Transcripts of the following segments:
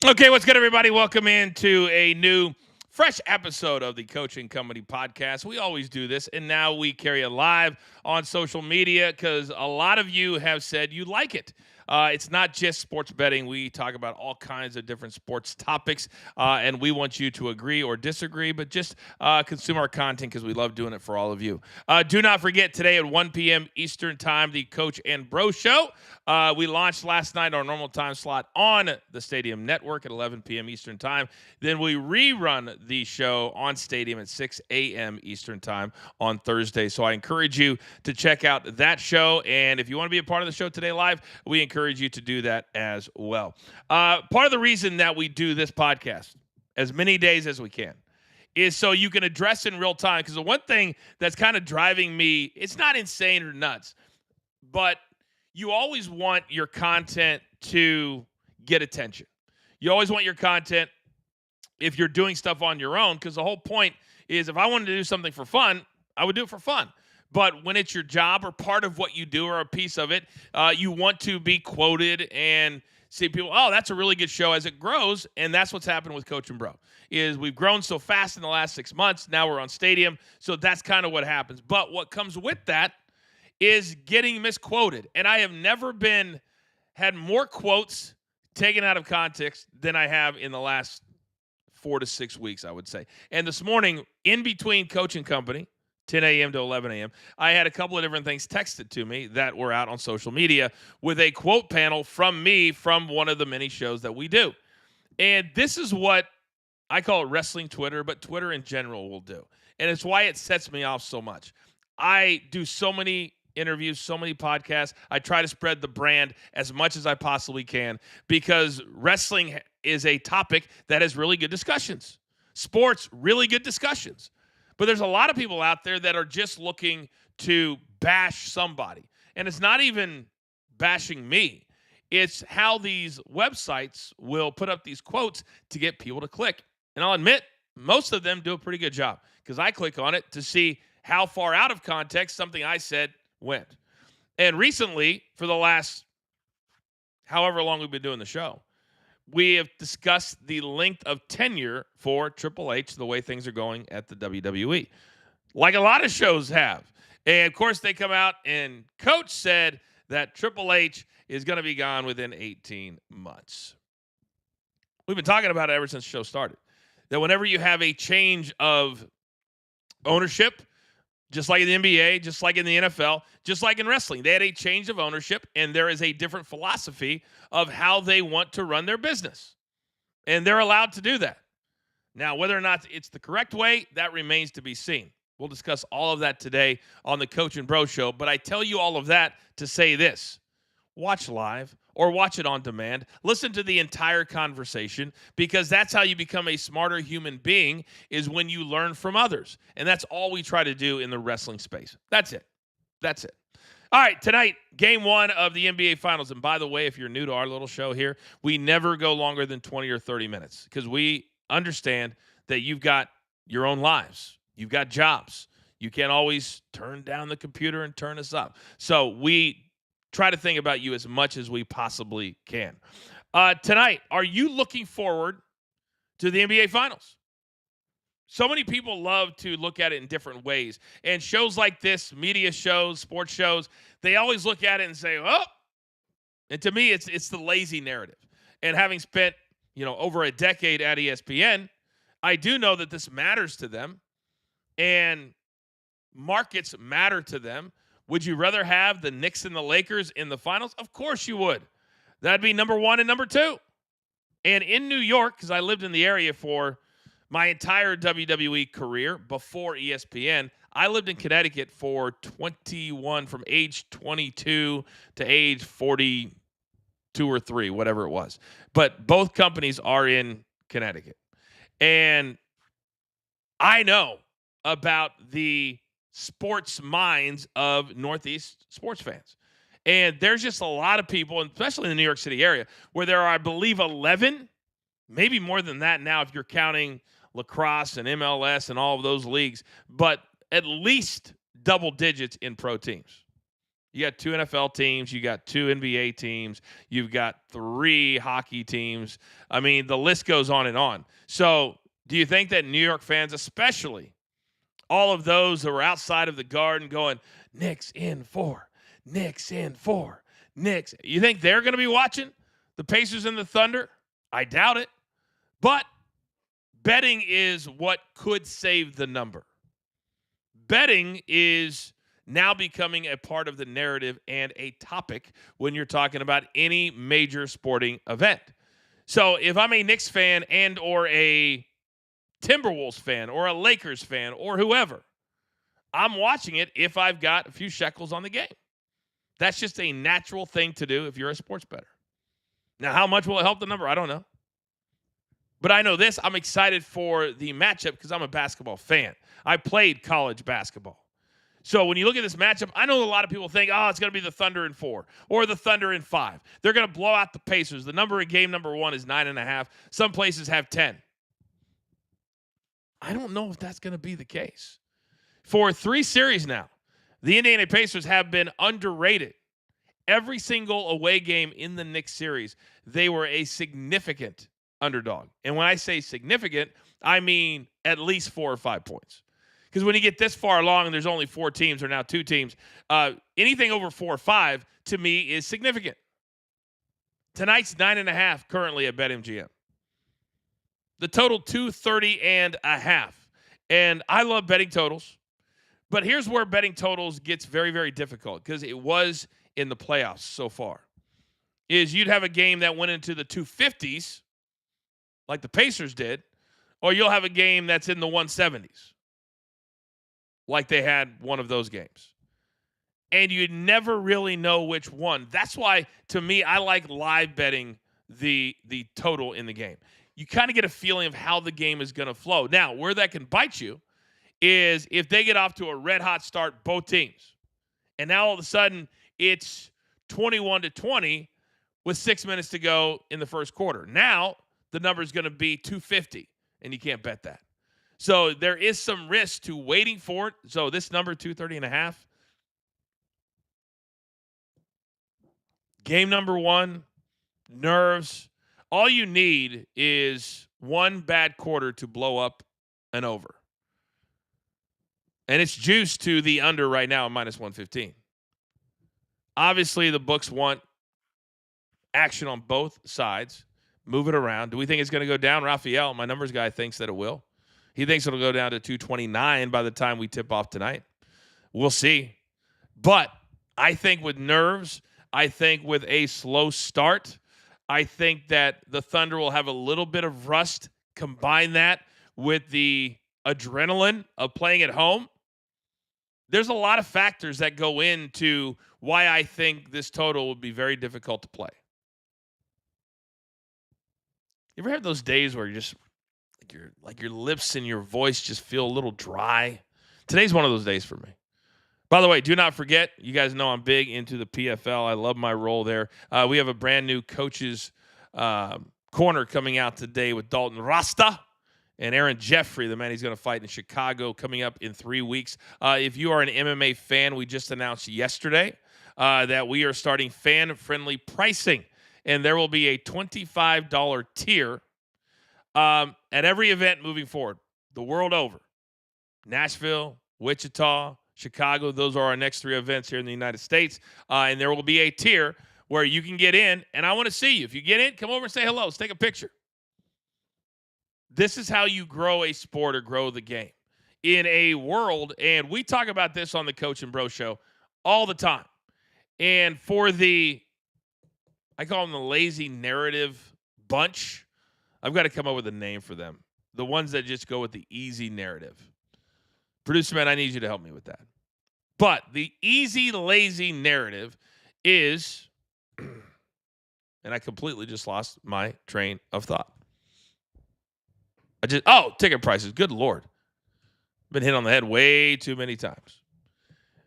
Okay, what's good, everybody? Welcome into a new, fresh episode of the Coaching Company podcast. We always do this, and now we carry it live on social media because a lot of you have said you like it. It's not just sports betting. We talk about all kinds of different sports topics, and we want you to agree or disagree, but just consume our content because we love doing it for all of you. Do not forget, today at 1 p.m. Eastern Time, the Coach and Bro Show. We launched last night our normal time slot on the Stadium Network at 11 p.m. Eastern Time. Then we rerun the show on Stadium at 6 a.m. Eastern Time on Thursday. So I encourage you to check out that show. And if you want to be a part of the show today live, we encourage you to do that as well. Part of the reason that we do this podcast as many days as we can is so you can address in real time. Because the one thing that's kind of driving me, it's not insane or nuts, but you always want your content to get attention. You always want your content, if you're doing stuff on your own, because the whole point is if I wanted to do something for fun, I would do it for fun. But when it's your job or part of what you do or a piece of it, you want to be quoted and see people, oh, that's a really good show as it grows. And that's what's happened with Coach and Bro, is we've grown so fast in the last 6 months. Now we're on Stadium. So that's kind of what happens. But what comes with that is getting misquoted. And I have never had more quotes taken out of context than I have in the last 4 to 6 weeks, I would say. And this morning, in between Coaching Company, 10 a.m. to 11 a.m., I had a couple of different things texted to me that were out on social media with a quote panel from me from one of the many shows that we do. And this is what I call it wrestling Twitter, but Twitter in general will do. And it's why it sets me off so much. I do so many interviews, so many podcasts. I try to spread the brand as much as I possibly can because wrestling is a topic that has really good discussions. Sports, really good discussions. But there's a lot of people out there that are just looking to bash somebody. And it's not even bashing me. It's how these websites will put up these quotes to get people to click. And I'll admit, most of them do a pretty good job because I click on it to see how far out of context something I said went. And recently, for the last however long we've been doing the show, we have discussed the length of tenure for Triple H, the way things are going at the WWE, like a lot of shows have. And of course, they come out and Coach said that Triple H is going to be gone within 18 months. We've been talking about it ever since the show started, that whenever you have a change of ownership, just like in the NBA, just like in the NFL, just like in wrestling, they had a change of ownership, and there is a different philosophy of how they want to run their business. And they're allowed to do that. Now, whether or not it's the correct way, that remains to be seen. We'll discuss all of that today on the Coach and Bro Show, but I tell you all of that to say this. Watch live or watch it on demand. Listen to the entire conversation because that's how you become a smarter human being, is when you learn from others. And that's all we try to do in the wrestling space. That's it. That's it. All right, tonight, game 1 of the NBA Finals. And by the way, if you're new to our little show here, we never go longer than 20 or 30 minutes because we understand that you've got your own lives. You've got jobs. You can't always turn down the computer and turn us up. So we try to think about you as much as we possibly can. Tonight, are you looking forward to the NBA Finals? So many people love to look at it in different ways. And shows like this, media shows, sports shows, they always look at it and say, oh. And to me, it's the lazy narrative. And having spent, over a decade at ESPN, I do know that this matters to them. And markets matter to them. Would you rather have the Knicks and the Lakers in the finals? Of course you would. That'd be number 1 and number 2. And in New York, because I lived in the area for my entire WWE career before ESPN, I lived in Connecticut for 21, from age 22 to age 42 or 3, whatever it was. But both companies are in Connecticut. And I know about the sports minds of Northeast sports fans. And there's just a lot of people, especially in the New York City area, where there are, I believe, 11, maybe more than that now if you're counting lacrosse and MLS and all of those leagues, but at least double digits in pro teams. You got 2 NFL teams. You got 2 NBA teams. You've got 3 hockey teams. I mean, the list goes on and on. So do you think that New York fans, especially all of those that were outside of the Garden going, Knicks in 4, Knicks in 4, Knicks, you think they're going to be watching the Pacers and the Thunder? I doubt it. But betting is what could save the number. Betting is now becoming a part of the narrative and a topic when you're talking about any major sporting event. So if I'm a Knicks fan and or a Timberwolves fan or a Lakers fan or whoever, I'm watching it if I've got a few shekels on the game. That's just a natural thing to do if you're a sports bettor. Now, how much will it help the number? I don't know. But I know this. I'm excited for the matchup because I'm a basketball fan. I played college basketball. So when you look at this matchup, I know a lot of people think, oh, it's going to be the Thunder in 4 or the Thunder in 5. They're going to blow out the Pacers. The number in game number 1 is 9.5. Some places have 10. I don't know if that's going to be the case. For 3 series now, the Indiana Pacers have been underrated. Every single away game in the Knicks series, they were a significant underdog. And when I say significant, I mean at least 4 or 5 points. Because when you get this far along and there's only 4 teams or now 2 teams, anything over 4 or 5 to me is significant. Tonight's 9.5 currently at BetMGM. The total 230.5. And I love betting totals. But here's where betting totals gets very, very difficult because it was in the playoffs so far. Is you'd have a game that went into the 250s like the Pacers did, or you'll have a game that's in the 170s. Like they had one of those games. And you never really know which one. That's why, to me, I like live betting the total in the game. You kind of get a feeling of how the game is going to flow. Now, where that can bite you is if they get off to a red-hot start, both teams. And now all of a sudden, it's 21-20 with 6 minutes to go in the first quarter. Now, the number is going to be 250, and you can't bet that. So there is some risk to waiting for it. So this number, 230.5. Game number 1, nerves. All you need is one bad quarter to blow up an over. And it's juiced to the under right now at minus 115. Obviously, the books want action on both sides. Move it around. Do we think it's going to go down? Raphael, my numbers guy, thinks that it will. He thinks it'll go down to 229 by the time we tip off tonight. We'll see. But I think with nerves, I think with a slow start, I think that the Thunder will have a little bit of rust. Combine that with the adrenaline of playing at home. There's a lot of factors that go into why I think this total would be very difficult to play. You ever have those days where you're just your lips and your voice just feel a little dry? Today's one of those days for me. By the way, do not forget, you guys know I'm big into the PFL. I love my role there. We have a brand new coaches corner coming out today with Dalton Rasta and Aaron Jeffrey, the man he's going to fight in Chicago, coming up in 3 weeks. If you are an MMA fan, we just announced yesterday that we are starting fan-friendly pricing, and there will be a $25 tier at every event moving forward, the world over. Nashville, Wichita, Chicago, those are our next 3 events here in the United States. And there will be a tier where you can get in, and I want to see you. If you get in, come over and say hello. Let's take a picture. This is how you grow a sport or grow the game. In a world, and we talk about this on the Coach and Bro Show all the time. And for I call them the lazy narrative bunch. I've got to come up with a name for them. The ones that just go with the easy narrative. Producer man, I need you to help me with that. But the easy, lazy narrative is, and I completely just lost my train of thought. Ticket prices. Good Lord. Been hit on the head way too many times.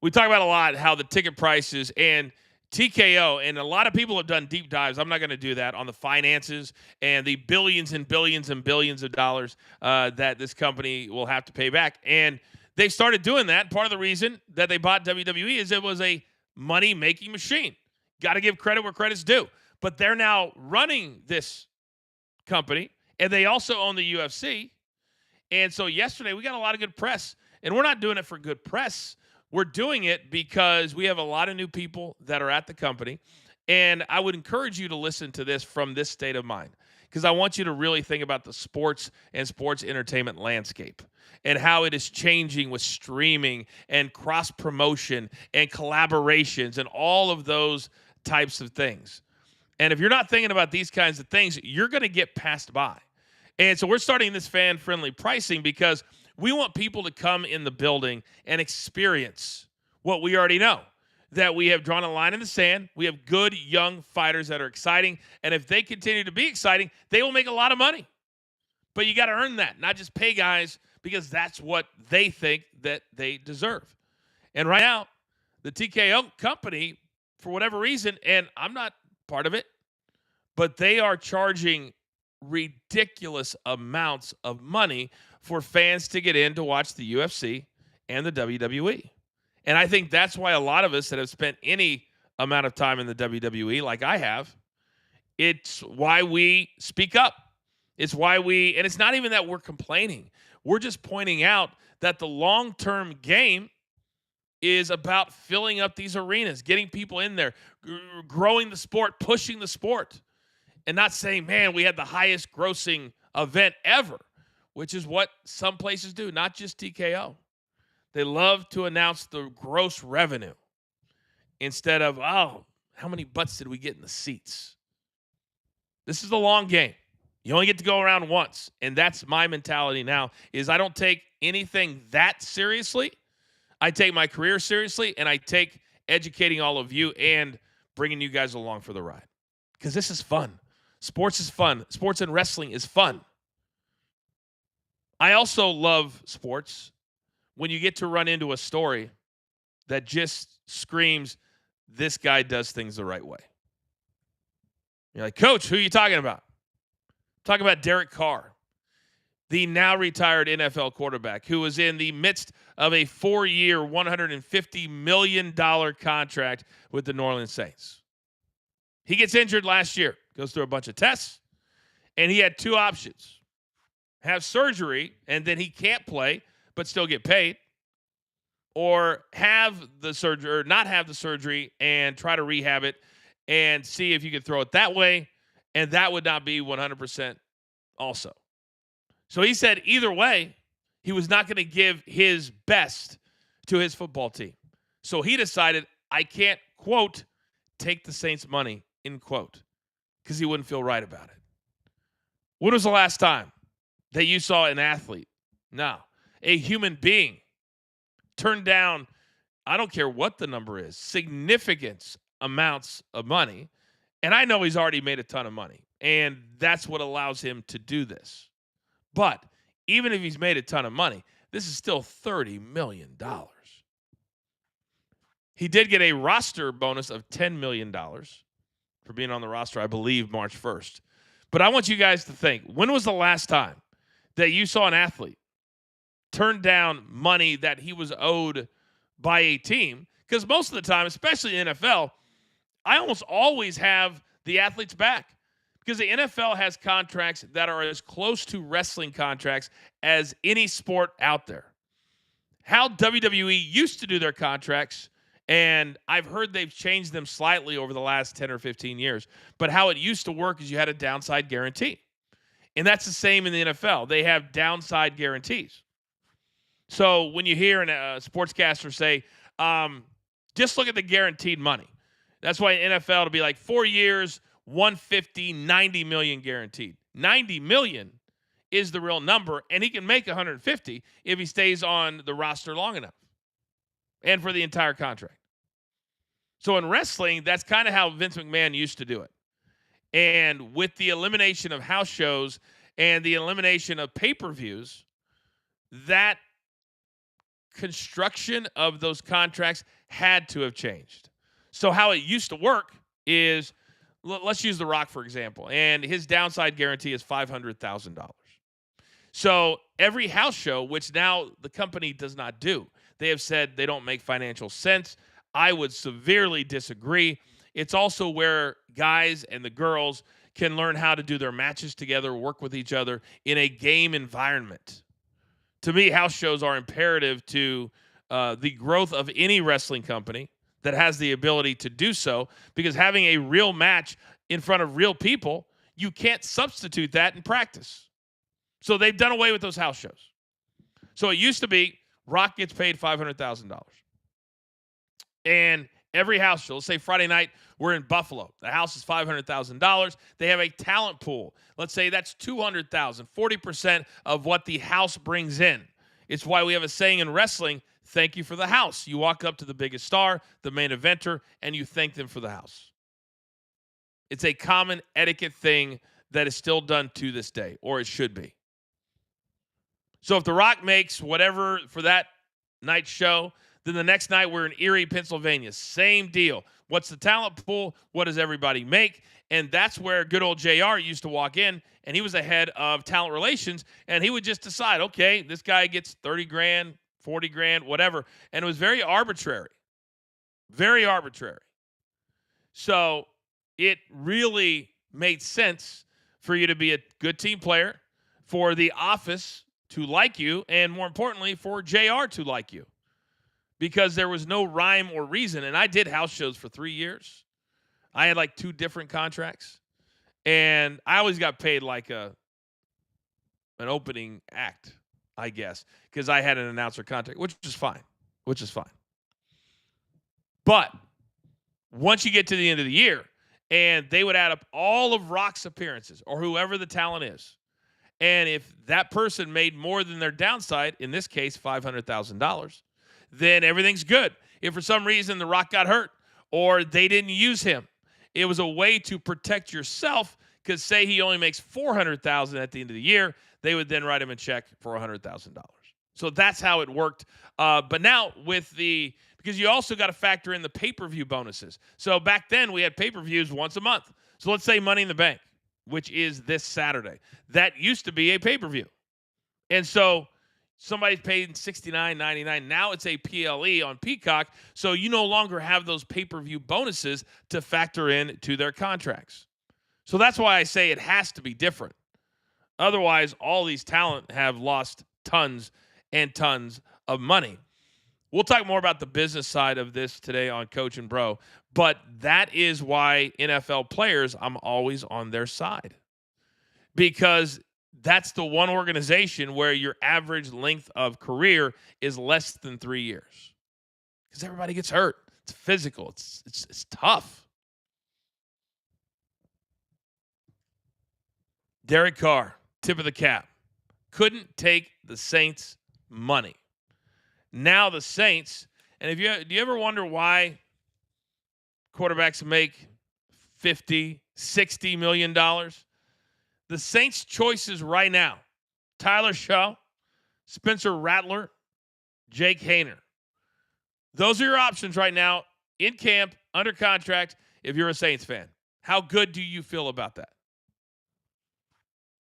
We talk about a lot how the ticket prices and TKO, and a lot of people have done deep dives. I'm not going to do that on the finances and the billions and billions and billions of dollars that this company will have to pay back. And they started doing that. Part of the reason that they bought WWE is it was a money-making machine. Got to give credit where credit's due. But they're now running this company, and they also own the UFC. And so yesterday, we got a lot of good press. And we're not doing it for good press. We're doing it because we have a lot of new people that are at the company. And I would encourage you to listen to this from this state of mind, because I want you to really think about the sports and sports entertainment landscape and how it is changing with streaming and cross-promotion and collaborations and all of those types of things. And if you're not thinking about these kinds of things, you're going to get passed by. And so we're starting this fan-friendly pricing because we want people to come in the building and experience what we already know, that we have drawn a line in the sand. We have good young fighters that are exciting. And if they continue to be exciting, they will make a lot of money. But you got to earn that, not just pay guys because that's what they think that they deserve. And right now, the TKO company, for whatever reason, and I'm not part of it, but they are charging ridiculous amounts of money for fans to get in to watch the UFC and the WWE. And I think that's why a lot of us that have spent any amount of time in the WWE, like I have, it's why we speak up. It's why and it's not even that we're complaining. We're just pointing out that the long-term game is about filling up these arenas, getting people in there, growing the sport, pushing the sport, and not saying, man, we had the highest grossing event ever, which is what some places do, not just TKO. They love to announce the gross revenue instead of, oh, how many butts did we get in the seats? This is the long game. You only get to go around once, and that's my mentality now, is I don't take anything that seriously. I take my career seriously, and I take educating all of you and bringing you guys along for the ride, because this is fun. Sports is fun. Sports and wrestling is fun. I also love sports when you get to run into a story that just screams, this guy does things the right way. You're like, Coach, who are you talking about? Talking about Derek Carr, the now retired NFL quarterback who was in the midst of a 4-year, $150 million contract with the New Orleans Saints. He gets injured last year, goes through a bunch of tests, and he had two options. Have surgery, and then he can't play, but still get paid, or have the surgery, or not have the surgery and try to rehab it and see if you could throw it that way, and that would not be 100% also. So he said either way, he was not going to give his best to his football team. So he decided, I can't, quote, take the Saints' money, end quote, because he wouldn't feel right about it. When was the last time that you saw an athlete, no, a human being, turn down, I don't care what the number is, significant amounts of money? And I know he's already made a ton of money, and that's what allows him to do this. But even if he's made a ton of money, this is still $30 million. He did get a roster bonus of $10 million for being on the roster, I believe, March 1st. But I want you guys to think, when was the last time that you saw an athlete turn down money that he was owed by a team? Because most of the time, especially in the NFL, I almost always have the athlete's back, because the NFL has contracts that are as close to wrestling contracts as any sport out there. How WWE used to do their contracts, and I've heard they've changed them slightly over the last 10 or 15 years, but how it used to work is you had a downside guarantee. And that's the same in the NFL. They have downside guarantees. So when you hear a sportscaster say, just look at the guaranteed money. That's why in NFL it'll be like 4 years, 150, 90 million guaranteed. 90 million is the real number, and he can make 150 if he stays on the roster long enough and for the entire contract. So in wrestling, that's kind of how Vince McMahon used to do it. And with the elimination of house shows and the elimination of pay-per-views, that construction of those contracts had to have changed. So how it used to work is, let's use The Rock, for example, and his downside guarantee is $500,000. So every house show, which now the company does not do, they have said they don't make financial sense. I would severely disagree. It's also where guys and the girls can learn how to do their matches together, work with each other in a game environment. To me, house shows are imperative to the growth of any wrestling company that has the ability to do so, because having a real match in front of real people, you can't substitute that in practice. So they've done away with those house shows. So it used to be Rock gets paid $500,000. And every house show, let's say Friday night, we're in Buffalo. The house is $500,000. They have a talent pool. Let's say that's $200,000, 40% of what the house brings in. It's why we have a saying in wrestling, thank you for the house. You walk up to the biggest star, the main eventer, and you thank them for the house. It's a common etiquette thing that is still done to this day, or it should be. So if The Rock makes whatever for that night's show, then the next night we're in Erie, Pennsylvania. Same deal. What's the talent pool? What does everybody make? And that's where good old JR used to walk in, and he was the head of talent relations, and he would just decide, okay, this guy gets 30 grand, 40 grand, whatever. And it was very arbitrary. Very arbitrary. So it really made sense for you to be a good team player, for the office to like you, and more importantly, for JR to like you. Because there was no rhyme or reason. And I did house shows for 3 years. I had like 2 different contracts. And I always got paid like an opening act, I guess, because I had an announcer contract, which is fine. But once you get to the end of the year, and they would add up all of Rock's appearances, or whoever the talent is, and if that person made more than their downside, in this case, $500,000, then everything's good. If for some reason The Rock got hurt or they didn't use him, it was a way to protect yourself, because say he only makes $400,000 at the end of the year, they would then write him a check for $100,000. So that's how it worked. But now because you also got to factor in the pay-per-view bonuses. So back then we had pay-per-views once a month. So let's say Money in the Bank, which is this Saturday. That used to be a pay-per-view. And so somebody's paying $69.99. Now it's a PLE on Peacock, so you no longer have those pay-per-view bonuses to factor in to their contracts. So that's why I say it has to be different. Otherwise, all these talent have lost tons and tons of money. We'll talk more about the business side of this today on Coach and Bro, but that is why NFL players, I'm always on their side. Because that's the one organization where your average length of career is less than 3 years. Because everybody gets hurt. It's physical. It's tough. Derek Carr, tip of the cap, couldn't take the Saints' money. Now the Saints, and do you ever wonder why quarterbacks make $50, $60 million? The Saints' choices right now, Tyler Shaw, Spencer Rattler, Jake Hayner. Those are your options right now in camp, under contract, if you're a Saints fan. How good do you feel about that?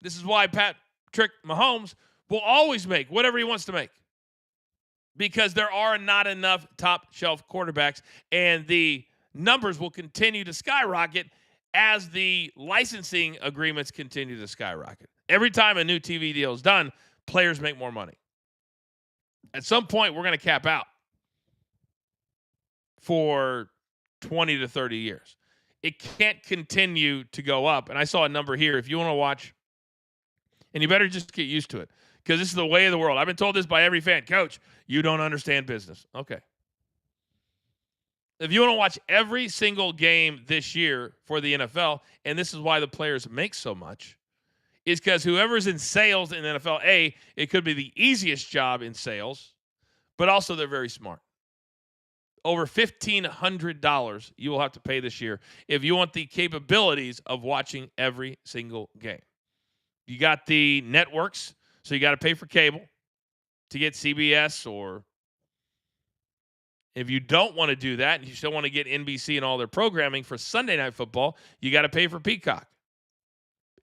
This is why Patrick Mahomes will always make whatever he wants to make, because there are not enough top-shelf quarterbacks, and the numbers will continue to skyrocket as the licensing agreements continue to skyrocket. Every time a new TV deal is done, players make more money. At some point, we're going to cap out for 20 to 30 years. It can't continue to go up. And I saw a number here. If you want to watch, and you better just get used to it, because this is the way of the world. I've been told this by every fan. Coach, you don't understand business. Okay. If you want to watch every single game this year for the NFL, and this is why the players make so much, is because whoever's in sales in the NFL, it could be the easiest job in sales, but also they're very smart. Over $1,500 you will have to pay this year if you want the capabilities of watching every single game. You got the networks, so you got to pay for cable to get CBS, or if you don't want to do that and you still want to get NBC and all their programming for Sunday Night Football, you got to pay for Peacock.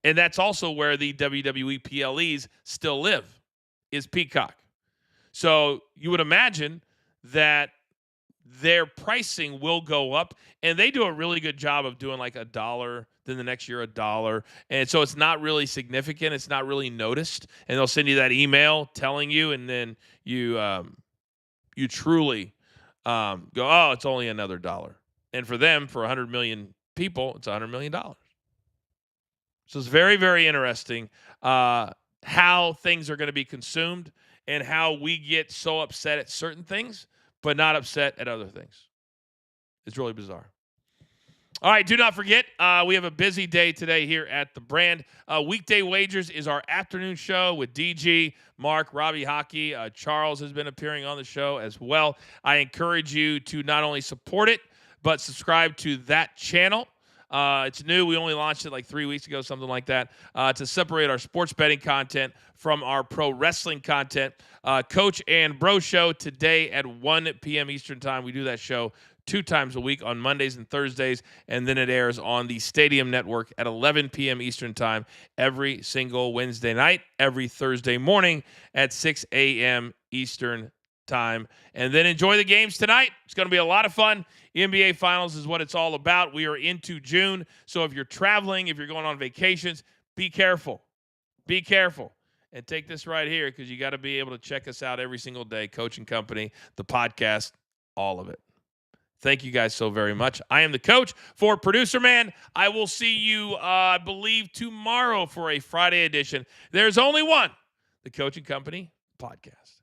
And that's also where the WWE PLEs still live, is Peacock. So you would imagine that their pricing will go up, and they do a really good job of doing like $1, then the next year $1, and so it's not really significant. It's not really noticed, and they'll send you that email telling you, and then you truly go, oh, it's only another $1, and for them, for 100 million people, it's $100 million. So it's very, very interesting how things are going to be consumed and how we get so upset at certain things, but not upset at other things. It's really bizarre. All right, do not forget, we have a busy day today here at The Brand. Weekday Wagers is our afternoon show with DG, Mark, Robbie Hockey. Charles has been appearing on the show as well. I encourage you to not only support it, but subscribe to that channel. It's new. We only launched it like 3 weeks ago, something like that, to separate our sports betting content from our pro wrestling content. Coach and Bro Show today at 1 p.m. Eastern Time. We do that show 2 times a week on Mondays and Thursdays, and then it airs on the Stadium Network at 11 p.m. Eastern Time every single Wednesday night, every Thursday morning at 6 a.m. Eastern Time. And then enjoy the games tonight. It's going to be a lot of fun. NBA Finals is what it's all about. We are into June, so if you're traveling, if you're going on vacations, be careful. Be careful. And take this right here because you got to be able to check us out every single day. Coaching Company, the podcast, all of it. Thank you guys so very much. I am the coach for Producer Man. I will see you, I believe, tomorrow for a Friday edition. There's only one, the Coaching Company podcast.